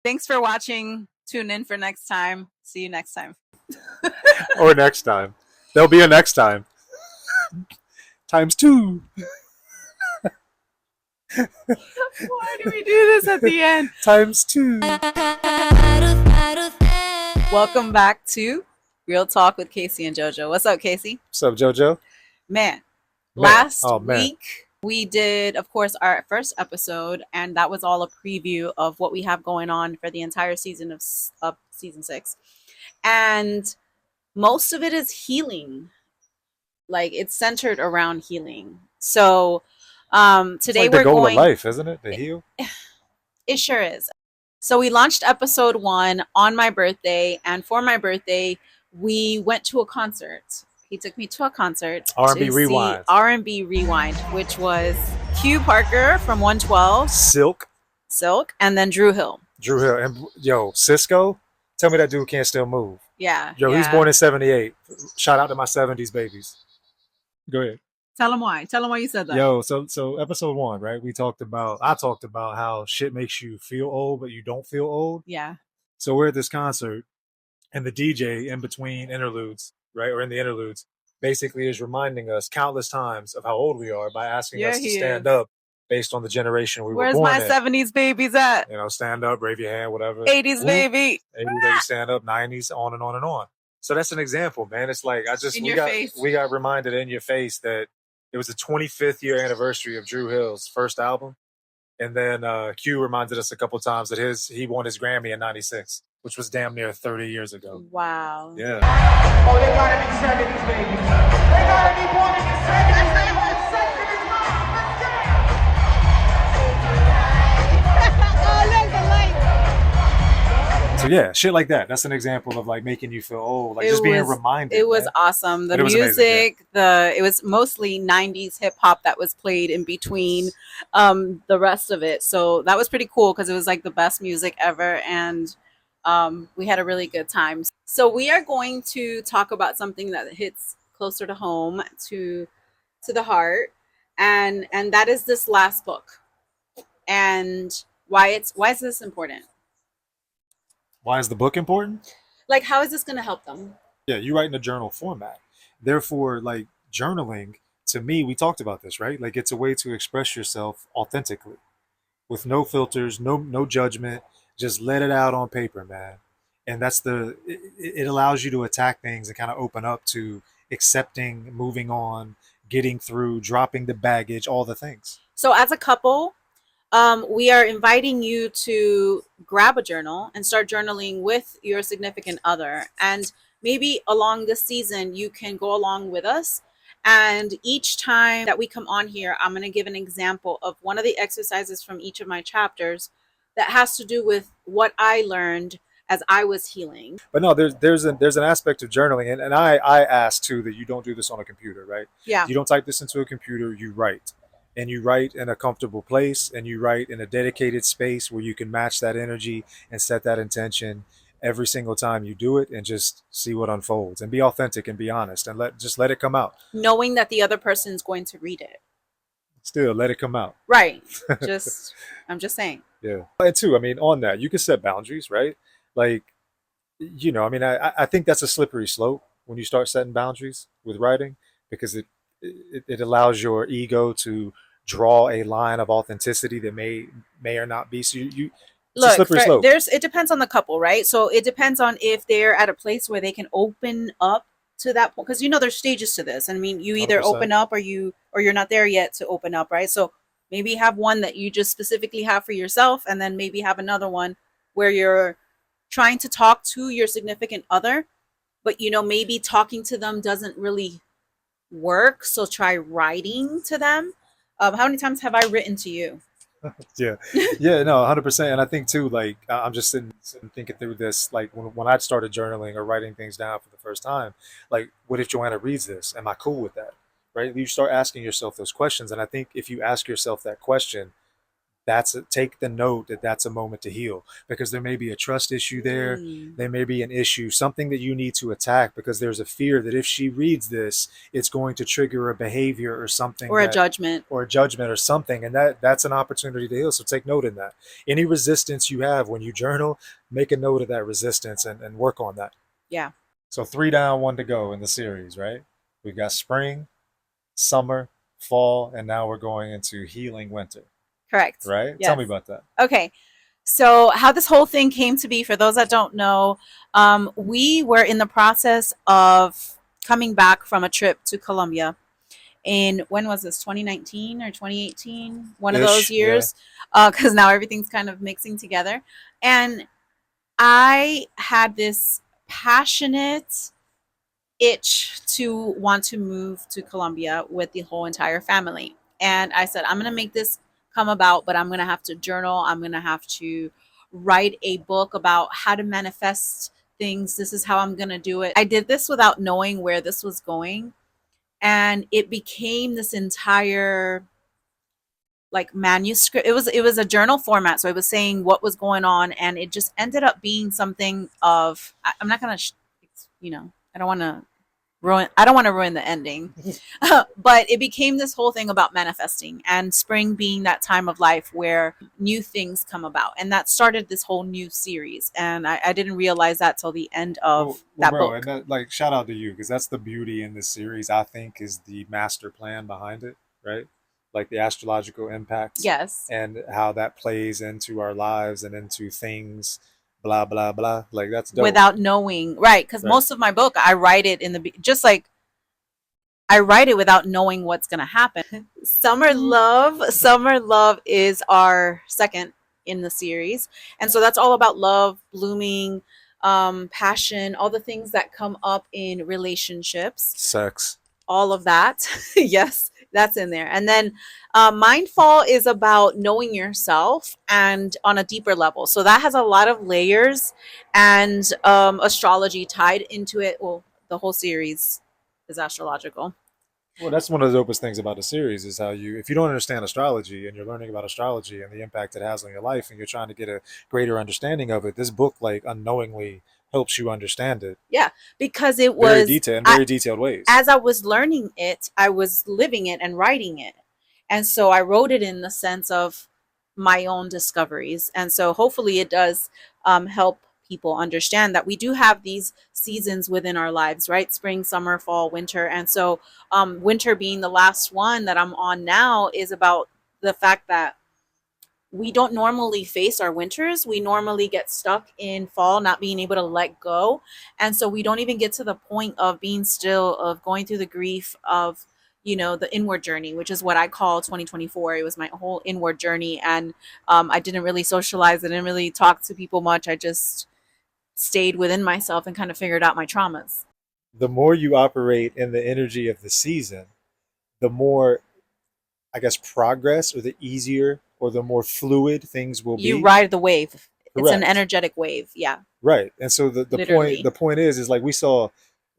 Thanks for watching. Tune in for next time. See you next time. Or next time. There'll be a next time. Times 2. Why do we do this at the end? Times 2. Welcome back to Real Talk with Casey and JoJo. What's up, Casey? What's up, JoJo? Man, Man. last Oh, man. week we did, of course, our first episode, and that was all a preview of what we have going on for the entire season of season 6. And most of it is healing. Like, it's centered around healing. So today It's like the we're goal going of life, isn't it? To heal. It sure is. So we launched episode 1 on my birthday, and for my birthday, we went to a concert. He took me to a concert R&B to Rewind. see R&B Rewind, which was Q Parker from 112, Silk, and then Drew Hill. and yo, Cisco. Tell me that dude can't still move. Yeah. Yo, he's born in '78. Shout out to my '70s babies. Go ahead. Tell him why. Tell him why you said that. Yo, so episode 1, right? I talked about how shit makes you feel old, but you don't feel old. Yeah. So we're at this concert, and the DJ in between interludes, right, or in the interludes, basically is reminding us countless times of how old we are by asking us to stand up based on the generation we were born in. Where's my 70s babies at? You know, stand up, wave your hand, whatever. 80s baby. 80s baby, stand up, 90s, on and on and on. So that's an example, man. It's like we got reminded in your face that it was the 25th year anniversary of Drew Hill's first album. And then Q reminded us a couple times that he won his Grammy in '96, which was damn near 30 years ago. Wow. Yeah. Oh, they gotta be 70s, baby. They gotta be born in the 70s. They want 70s, So yeah, shit like that. That's an example of like making you feel old, like just being reminded. It was awesome. The music, it was mostly 90s hip hop that was played in between the rest of it. So that was pretty cool because it was like the best music ever, and we had a really good time. So we are going to talk about something that hits closer to home, to the heart, and that is this last book. And why is this important? Why is the book important? Like, how is this going to help them? Yeah, you write in a journal format. Therefore, like journaling, to me, we talked about this, right? Like it's a way to express yourself authentically with no filters, no judgment. Just let it out on paper, man. And it allows you to attack things and kind of open up to accepting, moving on, getting through, dropping the baggage, all the things. So as a couple, we are inviting you to grab a journal and start journaling with your significant other. And maybe along this season, you can go along with us. And each time that we come on here, I'm going to give an example of one of the exercises from each of my chapters that has to do with what I learned as I was healing. But no, there's an aspect of journaling, and I ask too that you don't do this on a computer, right? Yeah. You don't type this into a computer, you write. And you write in a comfortable place, and you write in a dedicated space where you can match that energy and set that intention every single time you do it, and just see what unfolds and be authentic and be honest and let it come out. Knowing that the other person is going to read it. Still, let it come out. Right. I'm just saying. Yeah. And two, I mean, on that, you can set boundaries, right? Like, you know, I mean, I think that's a slippery slope when you start setting boundaries with writing, because it allows your ego to draw a line of authenticity that may or not be. So you look, it depends on the couple, right? So it depends on if they're at a place where they can open up to that point, because there's stages to this. I mean, you either 100%. open up or you're not there yet to open up, right? So maybe have one that you just specifically have for yourself, and then maybe have another one where you're trying to talk to your significant other, but maybe talking to them doesn't really work, so try writing to them. How many times have I written to you? Yeah, no, 100%. And I think too, like I'm just sitting thinking through this, like when I started journaling or writing things down for the first time, like what if Joanna reads this? Am I cool with that? Right? You start asking yourself those questions, and I think if you ask yourself that question, take the note that that's a moment to heal, because there may be a trust issue there. There may be an issue, something that you need to attack, because there's a fear that if she reads this, it's going to trigger a behavior or something Or a that, judgment. or a judgment or something, and that's an opportunity to heal. So take note in that. Any resistance you have when you journal, make a note of that resistance and work on that. Yeah. So 3 down, 1 to go in the series, right? We've got spring, summer, fall, and now we're going into healing winter, Correct. right? Tell Yes. me about that. Okay. So, how this whole thing came to be, for those that don't know, we were in the process of coming back from a trip to Colombia. In, when was this, 2019 or 2018? One of those Ish, yeah. years, because now everything's kind of mixing together. And I had this passionate itch to want to move to Colombia with the whole entire family. And I said, I'm going to make this come about, but I'm going to have to journal. I'm going to have to write a book about how to manifest things. This is how I'm going to do it. I did this without knowing where this was going. And it became this entire like manuscript. It was a journal format, so I was saying what was going on, and it just ended up being something of, I'm not gonna I don't want to ruin the ending. But it became this whole thing about manifesting, and spring being that time of life where new things come about, and that started this whole new series. And I didn't realize that till the end of that Bro, and book. that, like, shout out to you, because that's the beauty in this series. I think is the master plan behind it, right? Like the astrological impacts Yes. and how that plays into our lives and into things, blah blah blah. Like that's dope, Without knowing, right? Because right? most of my book, I write it in the just like I write it without knowing what's going to happen. Summer Love is our second in the series. And so that's all about love, blooming, passion, all the things that come up in relationships, Sex. all of that. Yes, that's in there. And then Mindfall is about knowing yourself and on a deeper level. So that has a lot of layers and astrology tied into it. Well, the whole series is astrological. Well, that's one of the dopest things about the series is how you, if you don't understand astrology and you're learning about astrology and the impact it has on your life, and you're trying to get a greater understanding of it, this book like unknowingly helps you understand it. Yeah, because it Very was detailed, in very detailed ways. as I was learning it, I was living it and writing it. And so I wrote it in the sense of my own discoveries. And so hopefully it does help people understand that we do have these seasons within our lives, right? Spring, summer, fall, winter. And so winter being the last one that I'm on now is about the fact that we don't normally face our winters. We normally get stuck in fall, not being able to let go. And so we don't even get to the point of being still, of going through the grief of, the inward journey, which is what I call 2024. It was my whole inward journey. And I didn't really socialize. I didn't really talk to people much. I just stayed within myself and kind of figured out my traumas. The more you operate in the energy of the season, the more, I guess, progress, or the easier or the more fluid things will You be. ride the wave. It's an Correct. energetic wave. Yeah. Right. And so the point Literally. the point is like we saw,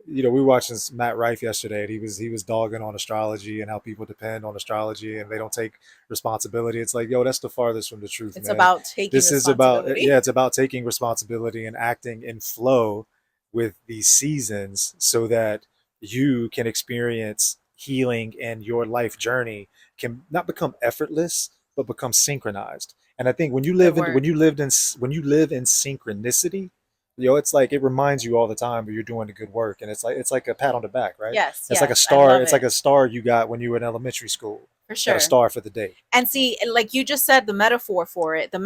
we were watching Matt Rife yesterday, and he was dogging on astrology and how people depend on astrology and they don't take responsibility. It's like, yo, that's the farthest from the truth, It's man. about taking This is about, responsibility. yeah, it's about taking responsibility and acting in flow with these seasons so that you can experience healing, and your life journey can not become effortless but become synchronized. And I think when you Good live in when word. you lived in when you live in synchronicity, it's like it reminds you all the time that you're doing the good work, and it's like a pat on the back, right? Yes, It's like a yes, I star. love It's like it. a star you got when you were in elementary school. For Got a sure. star for the day. And see, like you just said, the metaphor for it, the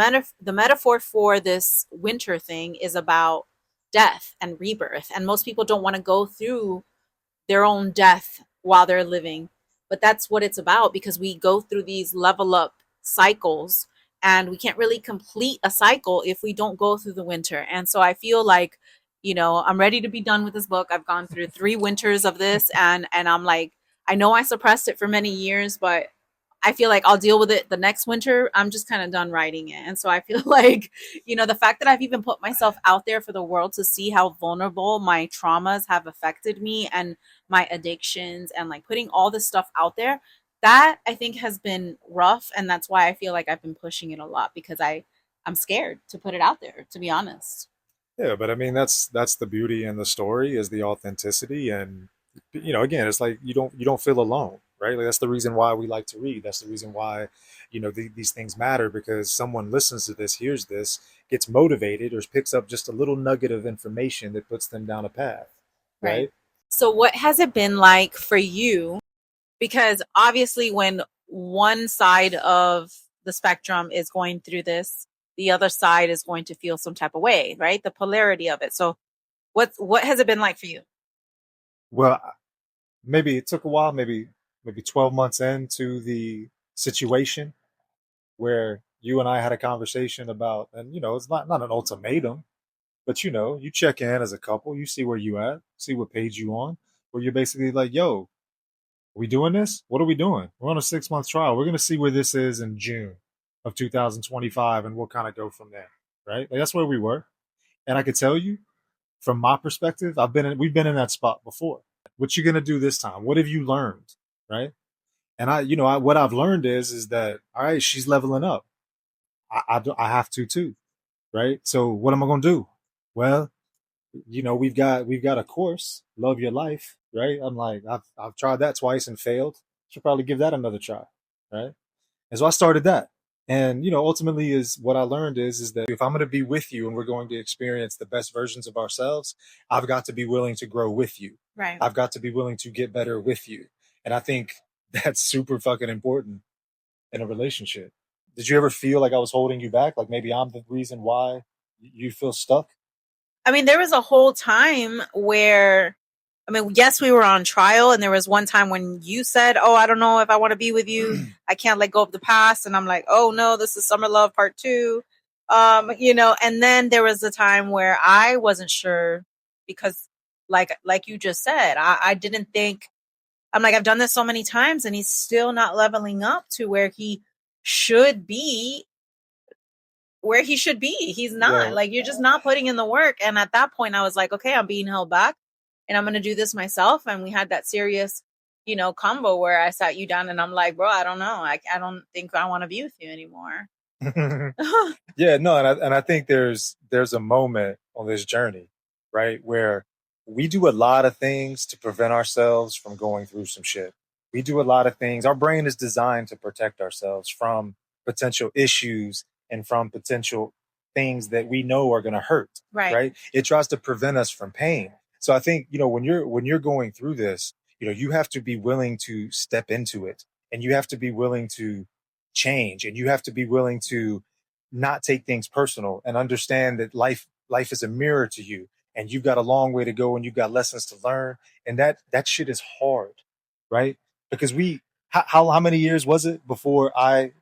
metaphor for this winter thing is about death and rebirth. And most people don't want to go through their own death while they're living. But that's what it's about, because we go through these level up cycles, and we can't really complete a cycle if we don't go through the winter. And so I feel like, I'm ready to be done with this book. I've gone through 3 winters of this, and I'm like, I know I suppressed it for many years, but I feel like I'll deal with it the next winter. I'm just kind of done writing it. And so I feel like, the fact that I've even put myself out there for the world to see how vulnerable my traumas have affected me, and my addictions, and like putting all this stuff out there, that I think has been rough, and that's why I feel like I've been pushing it a lot because I'm scared to put it out there, to be honest. Yeah, but I mean that's the beauty in the story is the authenticity, and again, it's like you don't feel alone, right? Like that's the reason why we like to read. That's the reason why these things matter, because someone listens to this, hears this, gets motivated, or picks up just a little nugget of information that puts them down a path, Right. right? So what has it been like for you? Because obviously when one side of the spectrum is going through this, the other side is going to feel some type of way, right? The polarity of it. So what has it been like for you? Well, maybe it took a while, maybe 12 months into the situation where you and I had a conversation about, and it's not an ultimatum, but you check in as a couple, you see where you at, see what page you on, where you're basically like, yo, are we doing this? What are we doing? We're on a 6 month trial. We're gonna see where this is in June of 2025, and we'll kind of go from there, right? Like that's where we were. And I could tell you, from my perspective, we've been in that spot before. What you gonna do this time? What have you learned, right? And what I've learned is that all right, she's leveling up. I have to too, right? So what am I gonna do? Well, we've got a course, Love Your Life, right? I'm like, I've tried that twice and failed. Should probably give that another try, right? And so I started that. And ultimately is what I learned is that if I'm going to be with you and we're going to experience the best versions of ourselves, I've got to be willing to grow with you. Right. I've got to be willing to get better with you. And I think that's super fucking important in a relationship. Did you ever feel like I was holding you back? Like maybe I'm the reason why you feel stuck? I mean, there was a whole time where, I mean, yes, we were on trial, and there was one time when you said, "Oh, I don't know if I want to be with you. I can't let go of the past." And I'm like, "Oh no, this is Summer Love Part 2." And then there was a time where I wasn't sure because like you just said, I didn't think, I'm like, I've done this so many times and he's still not leveling up to should be where he should be. He's not. Yeah. Like, you're just not putting in the work. And at that point, I was like, okay, I'm being held back and I'm going to do this myself. And we had that serious, combo where I sat you down and I'm like, bro, I don't know. I don't think I want to be with you anymore. Yeah, no, and I think there's a moment on this journey, right, where we do a lot of things to prevent ourselves from going through some shit. We do a lot of things. Our brain is designed to protect ourselves from potential issues and from potential things that we know are going to hurt, Right. right? It tries to prevent us from pain. So I think, when you're going through this, you have to be willing to step into it, and you have to be willing to change, and you have to be willing to not take things personal and understand that life is a mirror to you, and you've got a long way to go, and you've got lessons to learn, and that shit is hard, right? Because how many years was it before I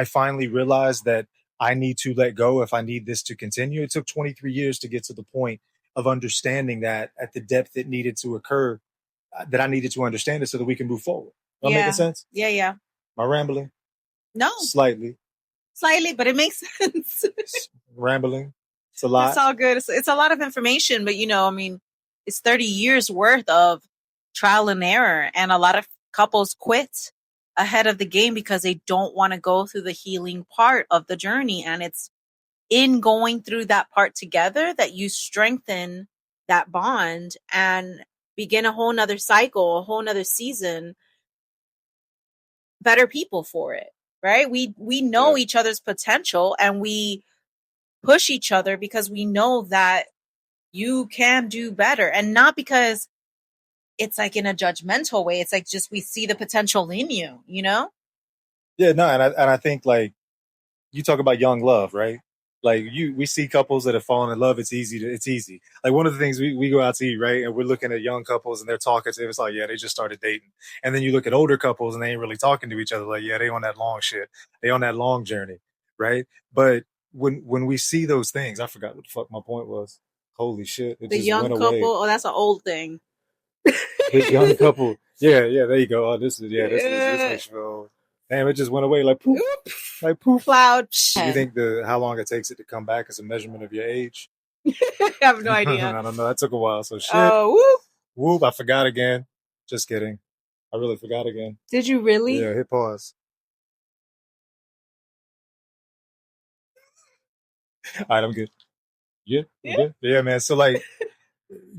finally realized that I need to let go if I need this to continue? It took 23 years to get to the point of understanding that at the depth it needed to occur, that I needed to understand it so that we can move forward. Am I making sense? Yeah. Yeah. Am I rambling? No, Slightly. slightly, but it makes sense. Rambling. It's a lot. It's all good. It's a lot of information, but I mean, it's 30 years worth of trial and error. And a lot of couples quit ahead of the game because they don't want to go through the healing part of the journey. And it's in going through that part together that you strengthen that bond and begin a whole nother cycle, a whole nother season, better people for it. Right. We know each other's potential and we push each other because we know that you can do better, and not because it's like in a judgmental way. It's like just we see the potential in you, Yeah, no, and I think like you talk about young love, right? Like we see couples that have fallen in love. It's easy. Like one of the things we go out to eat, right? And we're looking at young couples and they're talking to them. It's like, yeah, they just started dating. And then you look at older couples and they ain't really talking to each other. Like, yeah, they on that long shit. They on that long journey, right? But when we see those things, I forgot what the fuck my point was. Holy shit. It the just young went couple. away. Oh, that's an old thing. The young couple. Yeah, there you go. Oh, this makes you feel old. Damn, it just went away like poof. Like poof. Cloud. You think how long it takes it to come back is a measurement of your age? I have no idea. I don't know. That took a while. So shit. Oh, Whoop. I forgot again. Just kidding. I really forgot again. Did you really? Yeah, hit pause. All right, I'm good. Yeah, we're Yeah. good. Yeah, man. So like,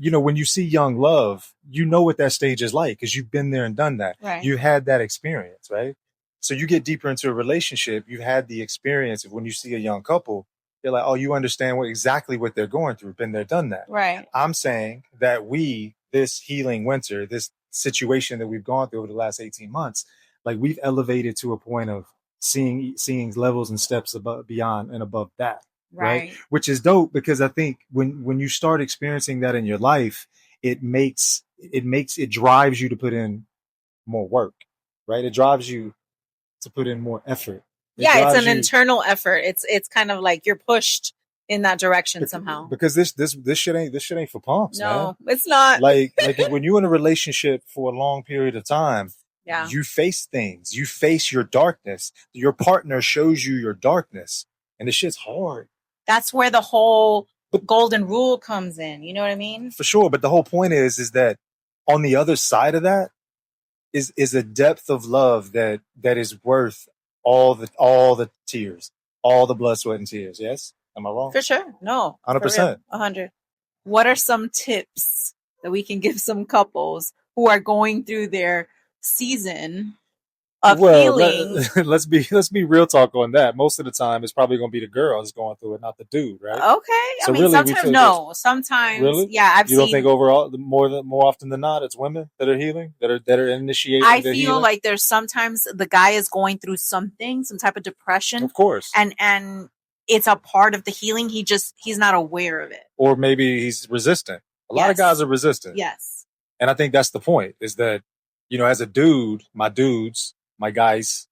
when you see young love, you know what that stage is like because you've been there and done that. Right. You had that experience, right? So you get deeper into a relationship, you've had the experience of when you see a young couple, you're like, oh, you understand exactly what they're going through, been there, done that. Right. I'm saying that this healing winter, this situation that we've gone through over the last 18 months, like we've elevated to a point of seeing levels and steps above, beyond and above that. Right. Which is dope because I think when you start experiencing that in your life, it drives you to put in more work, right? It drives you to put in more effort. Yeah, it's an internal effort. It's kind of like you're pushed in that direction somehow. Because this shit ain't for punks, no, man. It's not. Like when you're in a relationship for a long period of time, yeah, you face things. You face your darkness. Your partner shows you your darkness, and the shit's hard. That's where the whole golden rule comes in. You know what I mean? For sure. But the whole point is that on the other side of that is a depth of love that is worth all the tears, all the blood, sweat, and tears. Yes? Am I wrong? For sure. No. 100%. 100. What are some tips that we can give some couples who are going through their season of healing? Let's be real talk on that. Most of the time, it's probably going to be the girl that's going through it, not the dude, right? Okay, so I mean, really, sometimes no, sometimes really, yeah. You don't think overall, more often than not, it's women that are healing, that are initiating. I feel like there's sometimes the guy is going through something, some type of depression, of course, and it's a part of the healing. He's not aware of it, or maybe he's resistant. A lot of guys are resistant. Yes, and I think that's the point. Is that as a dude, my dudes, my guys,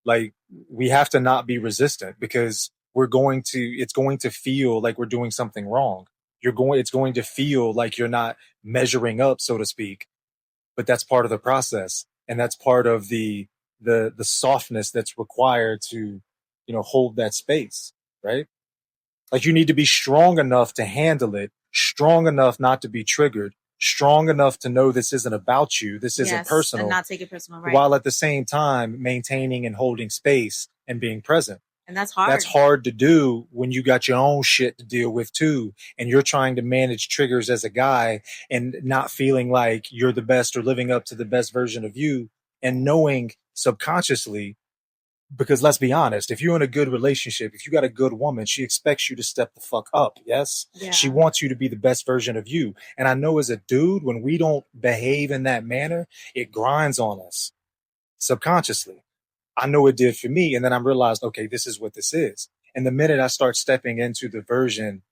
like we have to not be resistant because it's going to feel like we're doing something wrong. It's going to feel like you're not measuring up, so to speak, but that's part of the process. And that's part of the softness that's required to, hold that space, right? Like you need to be strong enough to handle it, strong enough not to be triggered, strong enough to know this isn't about you, this isn't personal, and not take it personal, right? While at the same time maintaining and holding space and being present. And that's hard. That's hard to do when you got your own shit to deal with too, and you're trying to manage triggers as a guy and not feeling like you're the best or living up to the best version of you, and knowing subconsciously. Because let's be honest, if you're in a good relationship, if you got a good woman, she expects you to step the fuck up. Yes. Yeah. She wants you to be the best version of you. And I know as a dude, when we don't behave in that manner, it grinds on us subconsciously. I know it did for me. And then I realized, okay, this is what this is. And the minute I start stepping into the version,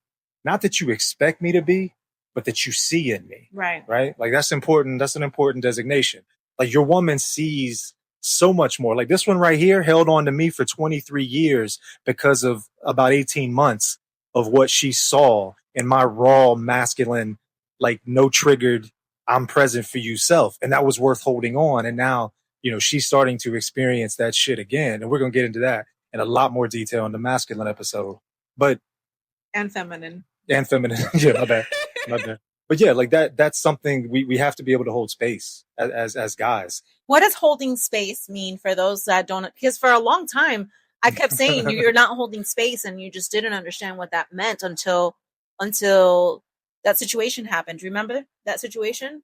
not that you expect me to be, but that you see in me. Right. Right. Like that's important. That's an important designation. Like your woman sees so much more. Like this one right here held on to me for 23 years because of about 18 months of what she saw in my raw masculine, like no triggered, I'm present for you self. And that was worth holding on. And now, she's starting to experience that shit again. And we're going to get into that in a lot more detail in the masculine episode. And feminine. Yeah, my bad. But yeah, like that's something we have to be able to hold space as guys. What does holding space mean for those that don't? Because for a long time, I kept saying you're not holding space, and you just didn't understand what that meant until that situation happened. Remember that situation?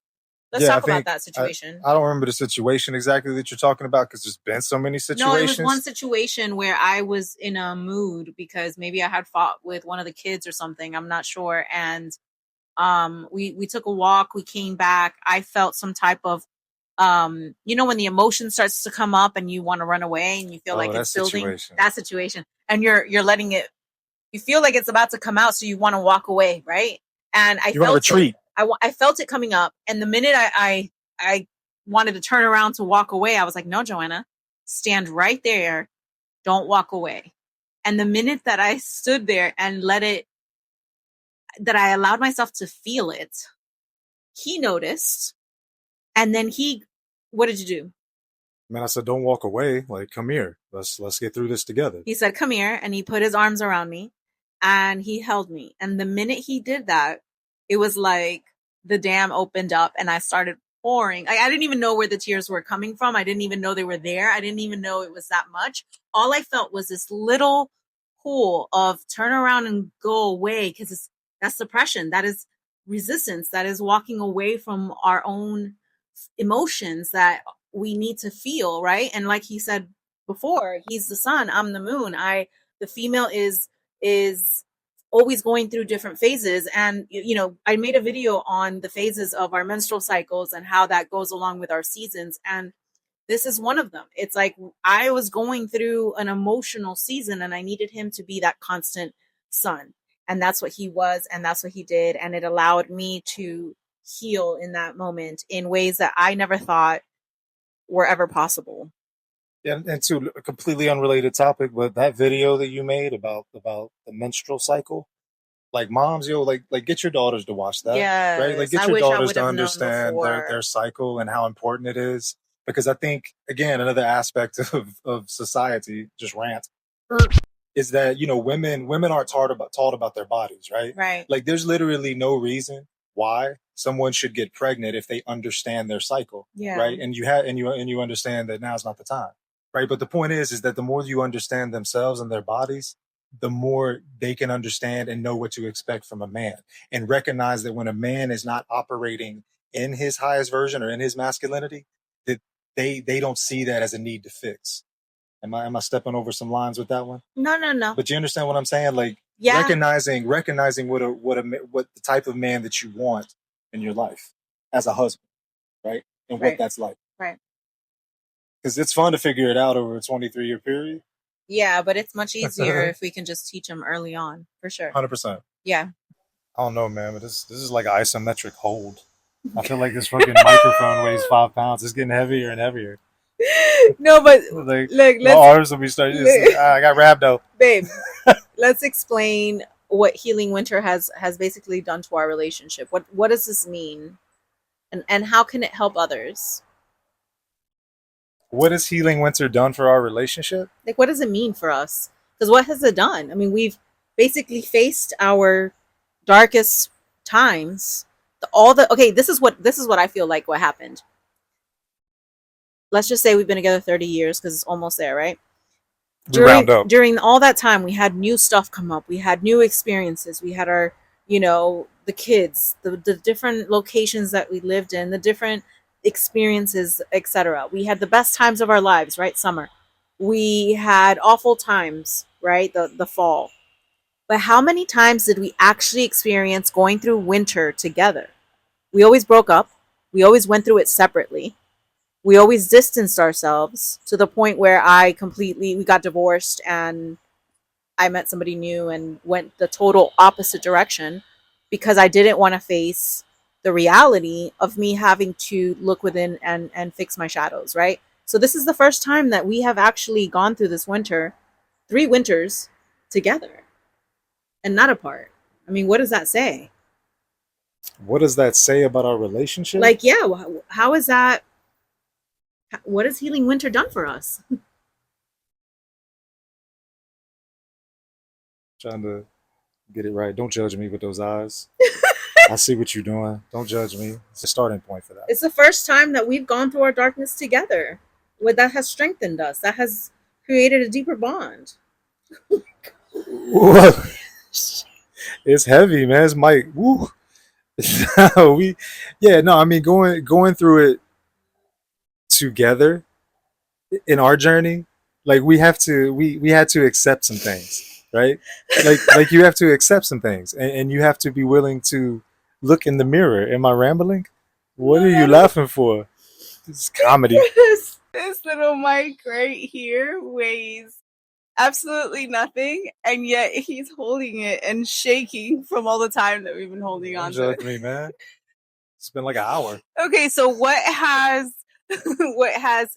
Let's talk about that situation. I don't remember the situation exactly that you're talking about because there's been so many situations. No, it was one situation where I was in a mood because maybe I had fought with one of the kids or something. I'm not sure. And we took a walk. We came back. I felt some type of, when the emotion starts to come up and you want to run away and you feel like it's building. That situation. And you're letting it. You feel like it's about to come out, so you want to walk away, right? And you want to retreat. I felt it coming up, and the minute I wanted to turn around to walk away, I was like, no, Joanna, stand right there. Don't walk away. And the minute that I stood there and that I allowed myself to feel it, he noticed. And then what did you do? Man, I said, don't walk away. Like, come here. Let's get through this together. He said, come here. And he put his arms around me and he held me. And the minute he did that, it was like the dam opened up and I started pouring. I didn't even know where the tears were coming from. I didn't even know they were there. I didn't even know it was that much. All I felt was this little pool of turn around and go away, because that's suppression. That is resistance. That is walking away from our own emotions that we need to feel, right? And like he said before, he's the sun, I'm the moon. The female is always going through different phases. And I made a video on the phases of our menstrual cycles and how that goes along with our seasons, and this is one of them. It's like I was going through an emotional season and I needed him to be that constant sun. And that's what he was, and that's what he did, and it allowed me to heal in that moment in ways that I never thought were ever possible. Yeah, and to a completely unrelated topic, but that video that you made about the menstrual cycle, like moms, like get your daughters to watch that, right? Like Yes, get I your wish I daughters would to have known understand their before. cycle and how important it is. Because I think again, another aspect of society, just rant, is that women aren't taught about their bodies, right? Right. Like there's literally no reason why someone should get pregnant if they understand their cycle, Yeah. right? And you understand that now's not the time, right? But the point is that the more you understand themselves and their bodies, the more they can understand and know what to expect from a man, and recognize that when a man is not operating in his highest version or in his masculinity, that they don't see that as a need to fix. Am I stepping over some lines with that one? No. But you understand what I'm saying? Like Yeah. recognizing what the type of man that you want in your life as a husband, right? And Right. what that's like. Right. Because it's fun to figure it out over a 23-year period. Yeah, but it's much easier if we can just teach them early on, for sure. 100%. Yeah. I don't know, man, but this is like an isometric hold. I feel like this fucking microphone weighs 5 pounds. It's getting heavier and heavier. No, but Like look, my arms will be starting. I got rhabdo. Babe, let's explain what Healing Winter has basically done to our relationship. What does this mean, and how can it help others? What has Healing Winter done for our relationship? Like, what does it mean for us? Because what has it done? I mean, we've basically faced our darkest times. Okay, this is what I feel like what happened. Let's just say we've been together 30 years, because it's almost there, right? During all that time, we had new stuff come up. We had new experiences. We had our, the kids, the different locations that we lived in, the different experiences, etc. We had the best times of our lives, right? Summer. We had awful times, right? The fall. But how many times did we actually experience going through winter together? We always broke up. We always went through it separately. We always distanced ourselves to the point where we got divorced and I met somebody new and went the total opposite direction, because I didn't want to face the reality of me having to look within and fix my shadows, right? So this is the first time that we have actually gone through this winter, 3 winters together and not apart. I mean, what does that say? What does that say about our relationship? Like, yeah, how is that? What has Healing Winter done for us? Trying to get it right. Don't judge me with those eyes. I see what you're doing. Don't judge me. It's a starting point for that. It's the first time that we've gone through our darkness together. What that has strengthened us. That has created a deeper bond. It's heavy, man. It's Mike. Woo. I mean, going through it together in our journey, like we had to accept some things, right? Like you have to accept some things, and you have to be willing to look in the mirror. Am I rambling? What are you laughing for? It's comedy. This little Mike right here weighs absolutely nothing, and yet he's holding it and shaking from all the time that we've been holding on to it. Judge me, man. It's been like an hour. Okay, so what has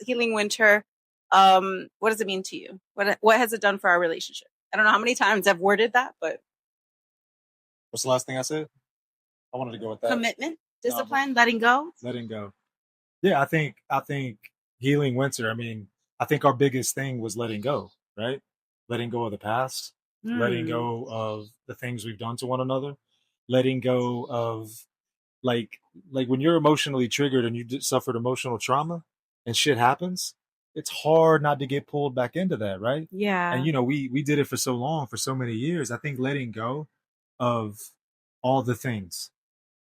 Healing Winter? What does it mean to you? What has it done for our relationship? I don't know how many times I've worded that, but what's the last thing I said? I wanted to go with that. Commitment, discipline, letting go. Letting go. Yeah, I think Healing Winter. I mean, I think our biggest thing was letting go, right? Letting go of the past, letting go of the things we've done to one another, letting go of like when you're emotionally triggered and you suffered emotional trauma and shit happens, it's hard not to get pulled back into that, right? And Yeah. we did it for so long, for so many years. I think letting go of all the things,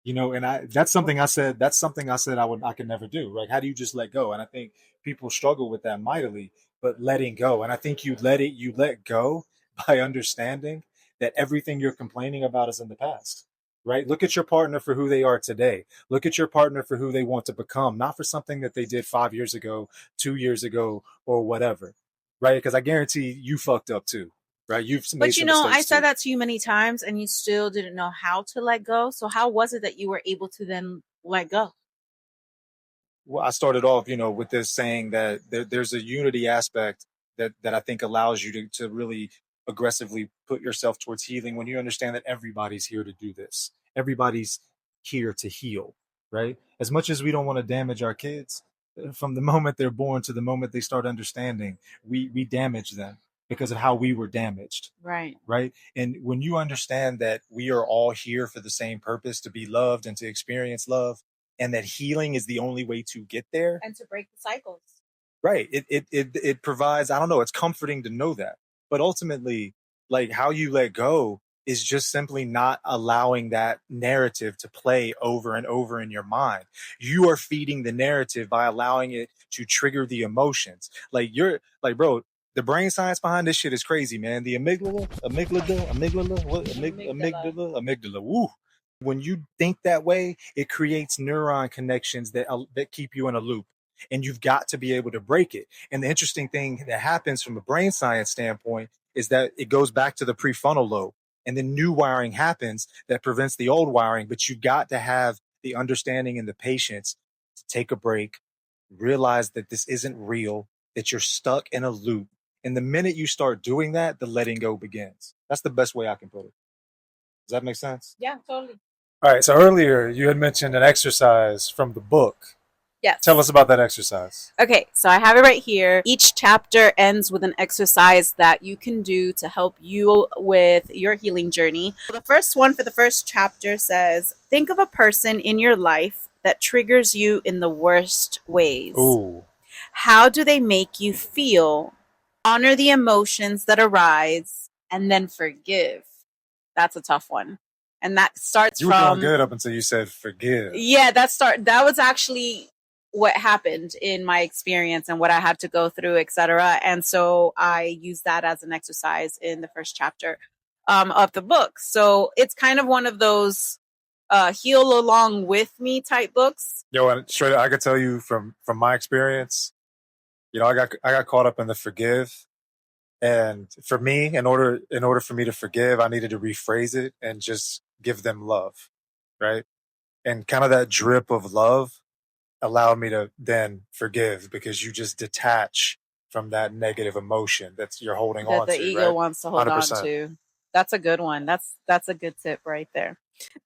and that's something I said I could never do, right? How do you just let go? And I think people struggle with that mightily, but letting go. And I think you let go by understanding that everything you're complaining about is in the past, right? Look at your partner for who they are today. Look at your partner for who they want to become, not for something that they did 5 years ago, 2 years ago, or whatever, right? Because I guarantee you fucked up too, right? You've made But some I mistakes said too. that to you many times and you still didn't know how to let go. So how was it that you were able to then let go? Well, I started off, with this saying that there's a unity aspect that I think allows you to really aggressively put yourself towards healing when you understand that everybody's here to do this. Everybody's here to heal, right? As much as we don't want to damage our kids, from the moment they're born to the moment they start understanding, we damage them because of how we were damaged, Right. right? And when you understand that we are all here for the same purpose, to be loved and to experience love, and that healing is the only way to get there, And to break the cycles. right? It provides, I don't know, it's comforting to know that. But ultimately, like, how you let go is just simply not allowing that narrative to play over and over in your mind. You are feeding the narrative by allowing it to trigger the emotions. Like, you're like, bro, the brain science behind this shit is crazy, man. The amygdala. Woo. When you think that way, it creates neuron connections that keep you in a loop, and you've got to be able to break it. And the interesting thing that happens from a brain science standpoint is that it goes back to the prefrontal lobe, and then new wiring happens that prevents the old wiring. But you've got to have the understanding and the patience to take a break, realize that this isn't real, that you're stuck in a loop. And the minute you start doing that, the letting go begins. That's the best way I can put it. Does that make sense? Yeah, totally. All right. So earlier you had mentioned an exercise from the book. Yes. Tell us about that exercise. Okay, so I have it right here. Each chapter ends with an exercise that you can do to help you with your healing journey. The first one for the first chapter says, think of a person in your life that triggers you in the worst ways. Ooh. How do they make you feel? Honor the emotions that arise and then forgive. That's a tough one. And that starts You were doing good up until you said forgive. Yeah, that was actually what happened in my experience and what I had to go through, etc. And so I used that as an exercise in the first chapter of the book. So it's kind of one of those heal along with me type books. Yo, and straight up, I could tell you from my experience, I got caught up in the forgive. And for me, in order for me to forgive, I needed to rephrase it and just give them love, right? And kind of that drip of love allowed me to then forgive, because you just detach from that negative emotion that you're holding That on the to, ego right? wants to hold 100%. on to. That's a good one. That's a good tip right there.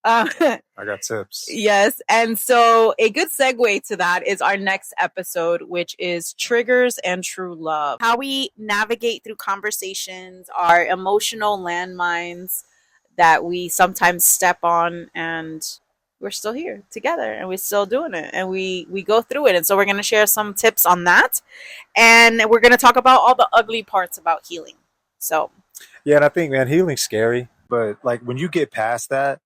I got tips. Yes. And so a good segue to that is our next episode, which is triggers and true love. How we navigate through conversations, our emotional landmines that we sometimes step on, and we're still here together and we're still doing it and we go through it. And so we're going to share some tips on that. And we're going to talk about all the ugly parts about healing. So, yeah, and I think, man, healing's scary, but like when you get past that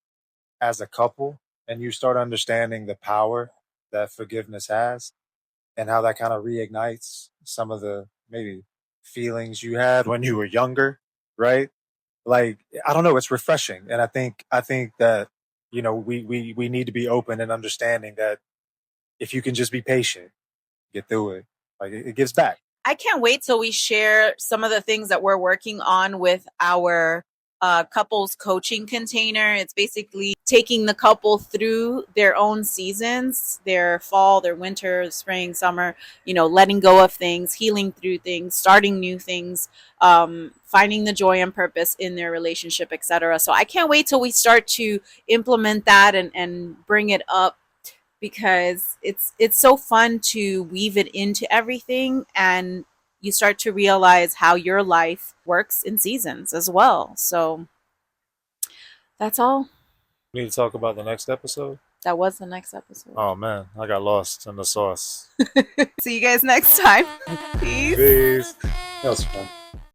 as a couple and you start understanding the power that forgiveness has, and how that kind of reignites some of the maybe feelings you had when you were younger, right? Like, I don't know, it's refreshing. And I think that, we need to be open and understanding that if you can just be patient, get through it. Like, it gives back. I can't wait till we share some of the things that we're working on with our couples coaching container. It's basically taking the couple through their own seasons, their fall, their winter, spring, summer, letting go of things, healing through things, starting new things, finding the joy and purpose in their relationship, etc. So I can't wait till we start to implement that and bring it up, because it's so fun to weave it into everything, and you start to realize how your life works in seasons as well. So that's all. We need to talk about the next episode. That was the next episode. Oh man, I got lost in the sauce. See you guys next time. Peace. Peace. That was fun.